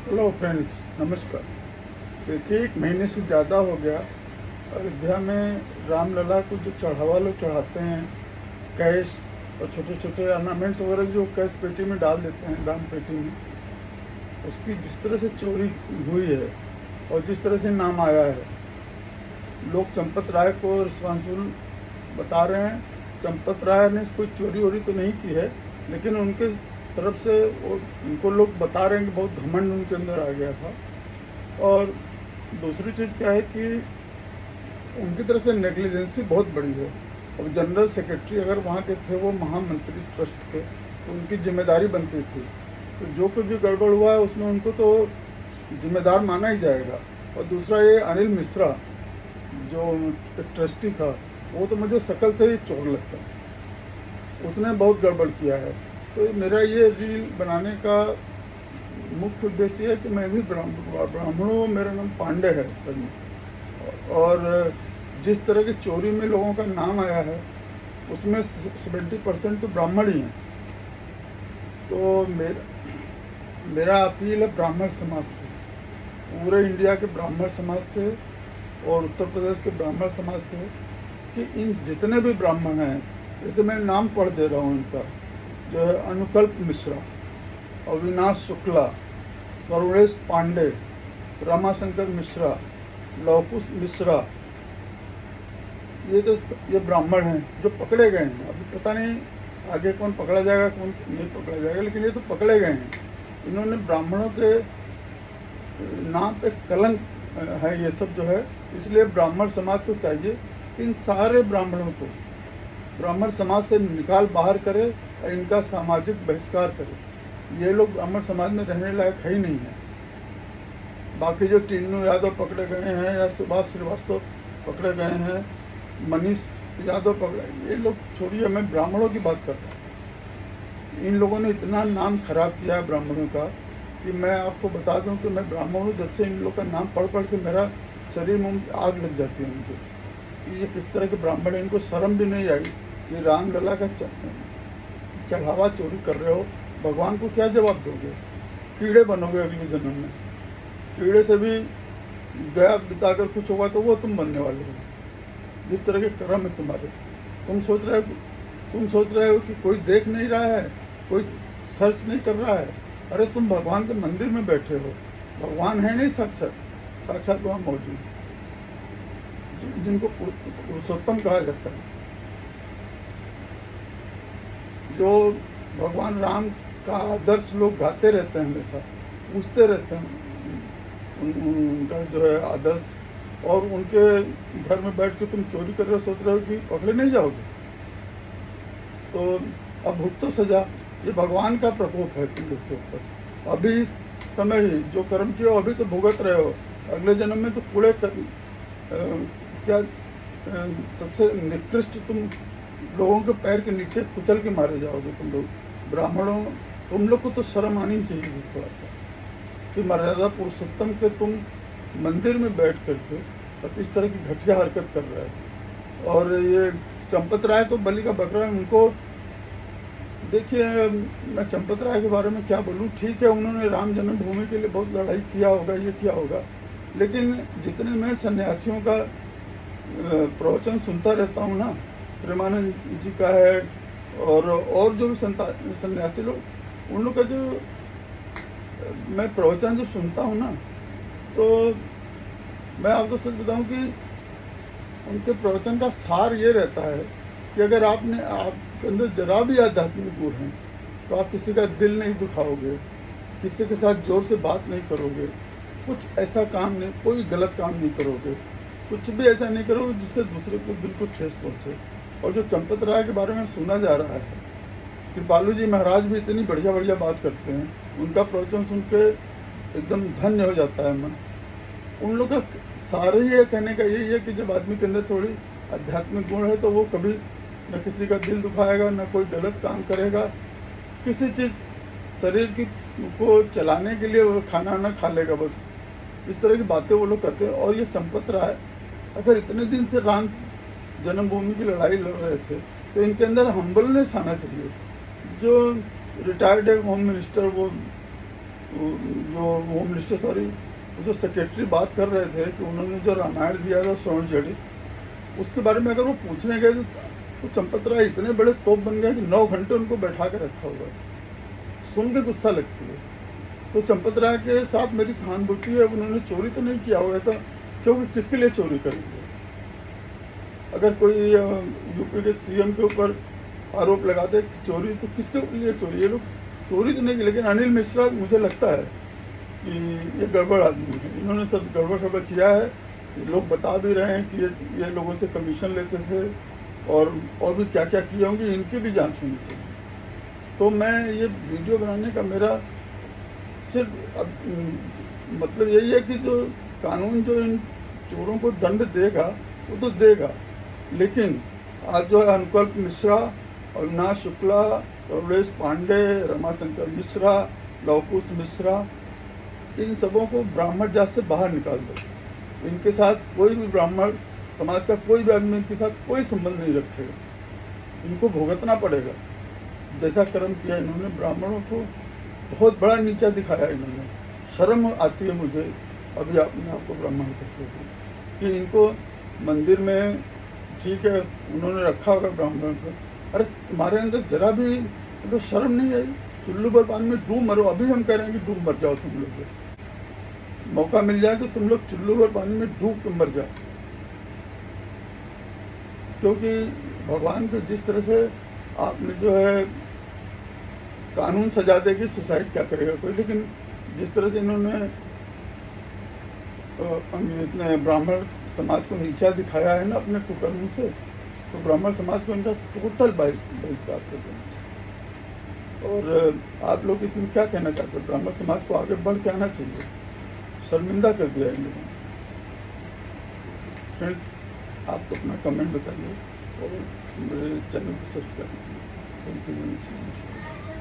Hello friends, नमस्कार। देखिए, 1 महीने से ज़्यादा हो गया अयोध्या में रामलला को जो चढ़ावा लोग चढ़ाते हैं, कैश और छोटे छोटे ऑर्नामेंट्स वगैरह जो कैश पेटी में डाल देते हैं, दान पेटी में, उसकी जिस तरह से चोरी हुई है और जिस तरह से नाम आया है, लोग चंपत राय को रिस्पॉन्सिबल बता रहे हैं। चंपत राय ने कोई चोरी वोरी तो नहीं की है, लेकिन उनके तरफ से उनको लोग बता रहे हैं कि बहुत घमंड उनके अंदर आ गया था। और दूसरी चीज़ क्या है कि उनकी तरफ से नेग्लिजेंसी बहुत बड़ी है। अब जनरल सेक्रेटरी अगर वहाँ के थे, वो महामंत्री ट्रस्ट के, तो उनकी जिम्मेदारी बनती थी। तो जो कुछ भी गड़बड़ हुआ है उसमें उनको तो जिम्मेदार माना ही जाएगा। और दूसरा, ये अनिल मिश्रा जो ट्रस्टी था, वो तो मुझे शकल से ही चोर लगता है। उसने बहुत गड़बड़ किया है। तो मेरा ये रील बनाने का मुख्य उद्देश्य है कि मैं भी ब्राह्मणों, मेरा नाम पांडे है सर में। और जिस तरह की चोरी में लोगों का नाम आया है, उसमें 70% तो ब्राह्मण ही हैं। तो मेरा अपील है ब्राह्मण समाज से, पूरे इंडिया के ब्राह्मण समाज से और उत्तर प्रदेश के ब्राह्मण समाज से, कि इन जितने भी ब्राह्मण हैं, जैसे मैं नाम पढ़ दे रहा हूँ इनका, जो है अनुकल्प मिश्रा, अविनाश शुक्ला, करुणेश पांडे, रामाशंकर मिश्रा, लवकुश मिश्रा, ये ब्राह्मण हैं जो पकड़े गए हैं। अभी पता नहीं आगे कौन पकड़ा जाएगा, कौन नहीं पकड़ा जाएगा, लेकिन ये तो पकड़े गए हैं। इन्होंने ब्राह्मणों के नाम पे कलंक है ये सब जो है। इसलिए ब्राह्मण समाज को चाहिए कि इन सारे ब्राह्मणों को ब्राह्मण समाज से निकाल बाहर करे और इनका सामाजिक बहिष्कार करे। ये लोग ब्राह्मण समाज में रहने लायक है ही नहीं है। बाकी जो टिन्नू यादव पकड़े गए हैं या सुभाष श्रीवास्तव पकड़े गए हैं, मनीष यादव पकड़े, ये लोग छोड़िए, मैं ब्राह्मणों की बात कर रहा हूँ। इन लोगों ने इतना नाम खराब किया है ब्राह्मणों का कि मैं आपको बता दूं कि मैं ब्राह्मण हूँ। जब से इन लोग का नाम पढ़ पढ़ के मेरा शरीर में आग लग जाती है उनके, कि ये किस तरह के ब्राह्मण हैं। इनको शर्म भी नहीं आई कि रामलला का चढ़ावा चोरी कर रहे हो। भगवान को क्या जवाब दोगे? कीड़े बनोगे अगले जन्म में। कीड़े से भी गया बिताकर कुछ होगा तो वो तुम बनने वाले हो, जिस तरह के कर्म है तुम्हारे। तुम सोच रहे हो कि कोई देख नहीं रहा है, कोई सर्च नहीं कर रहा है। अरे तुम भगवान के मंदिर में बैठे हो, भगवान है नहीं साक्षात वहाँ मौजूद, जिनको पुरुषोत्तम कहा जाता है, जो भगवान राम का आदर्श लोग गाते रहते हैं, हमेशा पूछते रहते हैं उनका जो है आदर्श। और उनके घर में बैठ के तुम चोरी कर रहे हो, सोच रहे हो कि पकड़े नहीं जाओगे। तो अब भुगतो सजा। ये भगवान का प्रकोप है तुम लोग के ऊपर। अभी इस समय ही जो कर्म किए हो अभी तो भुगत रहे हो, अगले जन्म में तो पूरे सबसे निकृष्ट तुम लोगों के पैर के नीचे कुचल के मारे जाओगे तुम लोग। ब्राह्मणों, तुम लोग को तो शर्म आनी चाहिए थी थोड़ा सा, कि मर्यादा पुरुषोत्तम के तुम मंदिर में बैठ करके इस तरह की घटिया हरकत कर रहे हो। और ये चंपत राय तो बलि का बकरा है। उनको देखिए, मैं चंपत राय के बारे में क्या बोलूँ। ठीक है, उन्होंने राम जन्मभूमि के लिए बहुत लड़ाई किया होगा, ये किया होगा, लेकिन जितने मैं सन्यासियों का प्रवचन सुनता रहता हूँ ना, प्रेमानंद जी का है और जो भी सन्यासी लोग, उन लोग का जो मैं प्रवचन जब सुनता हूँ ना, तो मैं आपको सच बताऊँ कि उनके प्रवचन का सार ये रहता है कि अगर आपके अंदर जरा भी आध्यात्मिक गुण है तो आप किसी का दिल नहीं दुखाओगे, किसी के साथ जोर से बात नहीं करोगे, कुछ ऐसा काम नहीं, कोई गलत काम नहीं करोगे, कुछ भी ऐसा नहीं करोगे जिससे दूसरे को दिल को ठेस पहुँचे। और जो चंपत राय के बारे में सुना जा रहा है, कृपालू जी महाराज भी इतनी बढ़िया बढ़िया बात करते हैं, उनका प्रवचन सुन के एकदम धन्य हो जाता है मन। उन लोग का सारे ये कहने का यही है कि जब आदमी के अंदर थोड़ी आध्यात्मिक गुण है तो वो कभी न किसी का दिल दुखाएगा, न कोई गलत काम करेगा, किसी चीज़ शरीर की को चलाने के लिए वो खाना ना खा लेगा, बस इस तरह की बातें वो लोग करते हैं। और ये चंपत राय अगर इतने दिन से राम जन्मभूमि की लड़ाई लड़ रहे थे तो इनके अंदर हम्बलनेस आना चाहिए। जो रिटायर्ड है होम मिनिस्टर, वो जो होम मिनिस्टर सॉरी जो सेक्रेटरी बात कर रहे थे कि उन्होंने जो रामायण दिया था श्रवण जड़ी, उसके बारे में अगर वो पूछने गए तो चंपत राय इतने बड़े तोप बन गए कि 9 घंटे उनको बैठा के रखा हुआ है। सुन के गुस्सा लगती है। तो चंपत राय के साथ मेरी सहानुभूति है। उन्होंने चोरी तो नहीं किया हुआ था, क्योंकि किसके लिए चोरी करेंगे? अगर कोई यूपी के सीएम के ऊपर आरोप लगाते चोरी, तो किसके लिए चोरी? ये लोग चोरी तो नहीं की, लेकिन अनिल मिश्रा मुझे लगता है कि ये गड़बड़ आदमी है। इन्होंने सब गड़बड़ किया है। लोग बता भी रहे हैं कि ये लोगों से कमीशन लेते थे और भी क्या क्या किए होंगे, इनकी भी जांच होनी चाहिए। तो मैं ये वीडियो बनाने का मेरा सिर्फ मतलब यही है कि जो कानून जो इन चोरों को दंड देगा वो तो देगा, लेकिन आज जो है अनुकल्प मिश्रा, अविनाश शुक्ला, कमलेश पांडे, रमाशंकर मिश्रा, लवकुश मिश्रा, इन सबों को ब्राह्मण जात से बाहर निकाल दो। इनके साथ कोई भी ब्राह्मण समाज का कोई भी आदमी इनके साथ कोई संबंध नहीं रखेगा। इनको भुगतना पड़ेगा जैसा कर्म किया इन्होंने। ब्राह्मणों को बहुत बड़ा नीचा दिखाया इन्होंने। शर्म आती है मुझे अभी अपने आप को ब्राह्मण करते हुए कि इनको मंदिर में, ठीक है उन्होंने रखा होगा ब्राह्मण को, अरे तुम्हारे अंदर जरा भी तो शर्म नहीं आई? चुल्लू पर पानी में डूब मरो। अभी हम कह रहे हैं कि डूब मर जाओ तुम लोग, मौका मिल जाए तो तुम लोग चुल्लू पर पानी में डूब के मर जाओ। क्योंकि भगवान को जिस तरह से आपने जो है कानून सजा देगी, सुसाइड क्या करेगा कोई, लेकिन जिस तरह से इन्होंने ब्राह्मण समाज को नीचा दिखाया है ना अपने कुकर्म से, तो ब्राह्मण समाज को इनका टोटल बहिष्कार कर देना चाहिए। और आप लोग इसमें क्या कहना चाहते हैं? ब्राह्मण समाज को आगे बढ़ के आना चाहिए। शर्मिंदा कर दिया इन लोगों ने। फ्रेंड्स, आपको अपना कमेंट बताइए और मेरे चैनल को सब्सक्राइब कीजिए। Thank you very much.